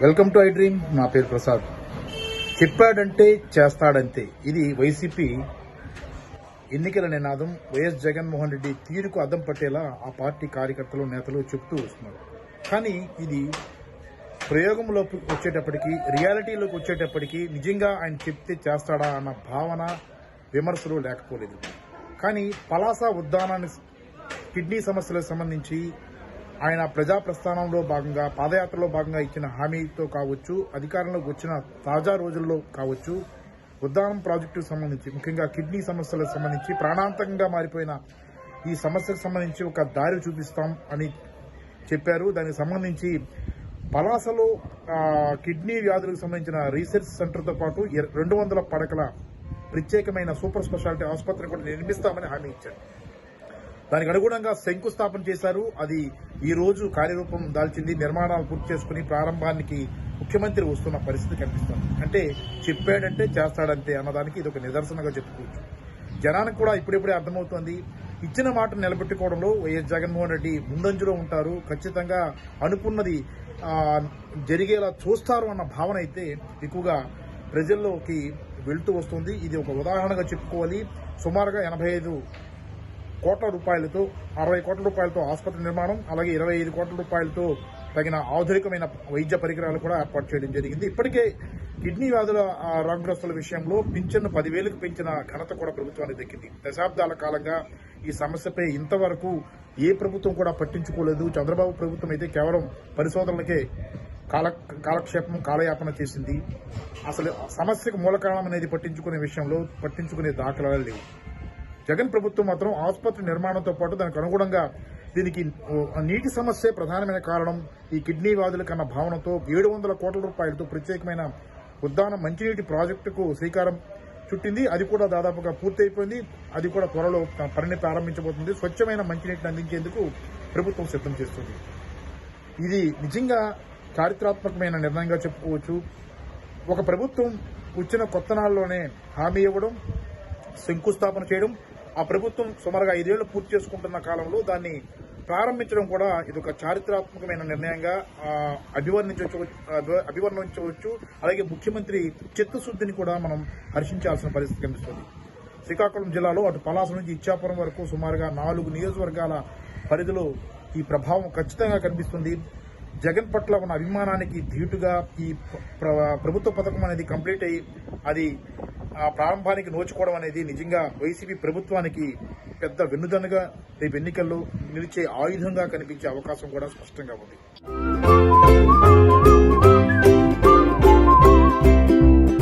Welcome to I dream. నా పేరు ప్రసాద్. చెప్పాడంటే చేస్తాడంతే, ఇది వైసీపీ ఎన్నికల నినాదం. వైఎస్ జగన్మోహన్ రెడ్డి తీరుకు అద్దం పట్టేలా ఆ పార్టీ కార్యకర్తలు నేతలు చెప్తూ వస్తున్నారు. కానీ ఇది ప్రయోగంలోకి వచ్చేటప్పటికి, రియాలిటీలోకి వచ్చేటప్పటికి నిజంగా ఆయన చెప్తే చేస్తాడా అన్న భావన, విమర్శలు లేకపోలేదు. కానీ పలాస ఉద్దానాన్ని కిడ్నీ సమస్యలకు సంబంధించి ఆయన ప్రజా ప్రస్థానంలో భాగంగా, పాదయాత్రలో భాగంగా ఇచ్చిన హామీతో కావచ్చు, అధికారంలోకి వచ్చిన తాజా రోజుల్లో కావచ్చు, ఉద్దానం ప్రాజెక్టుకు సంబంధించి, ముఖ్యంగా కిడ్నీ సమస్యలకు సంబంధించి ప్రాణాంతకంగా మారిపోయిన ఈ సమస్యకు సంబంధించి ఒక దారి చూపిస్తాం అని చెప్పారు. దానికి సంబంధించి పలాసలో కిడ్నీ వ్యాధులకు సంబంధించిన రీసెర్చ్ సెంటర్తో పాటు 200 పడకల ప్రత్యేకమైన సూపర్ స్పెషాలిటీ ఆసుపత్రిని కూడా నిర్మిస్తామని హామీ ఇచ్చారు. దానికి అనుగుణంగా శంకుస్థాపన చేశారు. అది ఈ రోజు కార్యరూపం దాల్చింది. నిర్మాణాలు పూర్తి చేసుకుని ప్రారంభానికి ముఖ్యమంత్రి వస్తున్న పరిస్థితి కనిపిస్తుంది. అంటే చెప్పాడంటే చేస్తాడంతే అన్నదానికి ఇది ఒక నిదర్శనగా చెప్పుకోవచ్చు. జనానికి కూడా ఇప్పుడిప్పుడే అర్థమవుతోంది. ఇచ్చిన మాట నిలబెట్టుకోవడంలో వైఎస్ జగన్మోహన్ రెడ్డి ముందంజలో ఉంటారు, ఖచ్చితంగా అనుకున్నది జరిగేలా చూస్తారు అన్న భావన అయితే ఎక్కువగా ప్రజల్లోకి వెళ్తూ వస్తుంది. ఇది ఒక ఉదాహరణగా చెప్పుకోవాలి. సుమారుగా 85 కోట్ల రూపాయలతో, 60 కోట్ల రూపాయలతో ఆసుపత్రి నిర్మాణం, అలాగే 25 కోట్ల రూపాయలతో తగిన ఆధునికమైన వైద్య పరికరాలు కూడా ఏర్పాటు చేయడం జరిగింది. ఇప్పటికే కిడ్నీ వ్యాధుల రోగగ్రస్తుల విషయంలో పింఛన్ను 10,000కు పెంచిన ఘనత కూడా ప్రభుత్వానికి దక్కింది. దశాబ్దాల కాలంగా ఈ సమస్యపై ఇంతవరకు ఏ ప్రభుత్వం కూడా పట్టించుకోలేదు. చంద్రబాబు ప్రభుత్వం అయితే కేవలం పరిశోధనలకే కాలక్షేపం, కాలయాపన చేసింది. అసలు సమస్యకు మూల కారణం అనేది పట్టించుకునే దాఖలాలు లేవు. జగన్ ప్రభుత్వం మాత్రం ఆసుపత్రి నిర్మాణంతో పాటు దానికి అనుగుణంగా దీనికి నీటి సమస్యే ప్రధానమైన కారణం. ఈ కిడ్నీ వ్యాధుల కన్న భావనతో 700 కోట్ల రూపాయలతో ప్రత్యేకమైన ఉద్దానం మంచినీటి ప్రాజెక్టుకు శ్రీకారం చుట్టింది. అది కూడా దాదాపుగా పూర్తయిపోయింది. అది కూడా త్వరలో పనిని ప్రారంభించబోతుంది. స్వచ్ఛమైన మంచినీటిని అందించేందుకు ప్రభుత్వం సిద్దం చేస్తుంది. ఇది నిజంగా చారిత్రాత్మకమైన నిర్ణయంగా చెప్పుకోవచ్చు. ఒక ప్రభుత్వం వచ్చిన కొత్త నాళ్ళలోనే హామీ ఇవ్వడం, శంకుస్థాపన చేయడం, ఆ ప్రభుత్వం సుమారుగా 5 ఏళ్లు పూర్తి చేసుకుంటున్న కాలంలో దాన్ని ప్రారంభించడం కూడా ఇది ఒక చారిత్రాత్మకమైన నిర్ణయంగా అభివర్ణించవచ్చు. అలాగే ముఖ్యమంత్రి చిత్తశుద్ధిని కూడా మనం హర్షించాల్సిన పరిస్థితి కనిపిస్తుంది. శ్రీకాకుళం జిల్లాలో అటు పలాస నుంచి ఇచ్చాపురం వరకు సుమారుగా 4 నియోజకవర్గాల పరిధిలో ఈ ప్రభావం ఖచ్చితంగా కనిపిస్తుంది. జగన్ పట్ల ఉన్న అభిమానానికి ధీటుగా ఈ ప్రభుత్వ పథకం అనేది కంప్లీట్ అయ్యి అది ప్రారంభానికి నోచుకోవడం అనేది నిజంగా వైసీపీ ప్రభుత్వానికి పెద్ద వెన్నుదన్నుగా రేపు ఎన్నికల్లో నిలిచే ఆయుధంగా కనిపించే అవకాశం కూడా స్పష్టంగా ఉంది.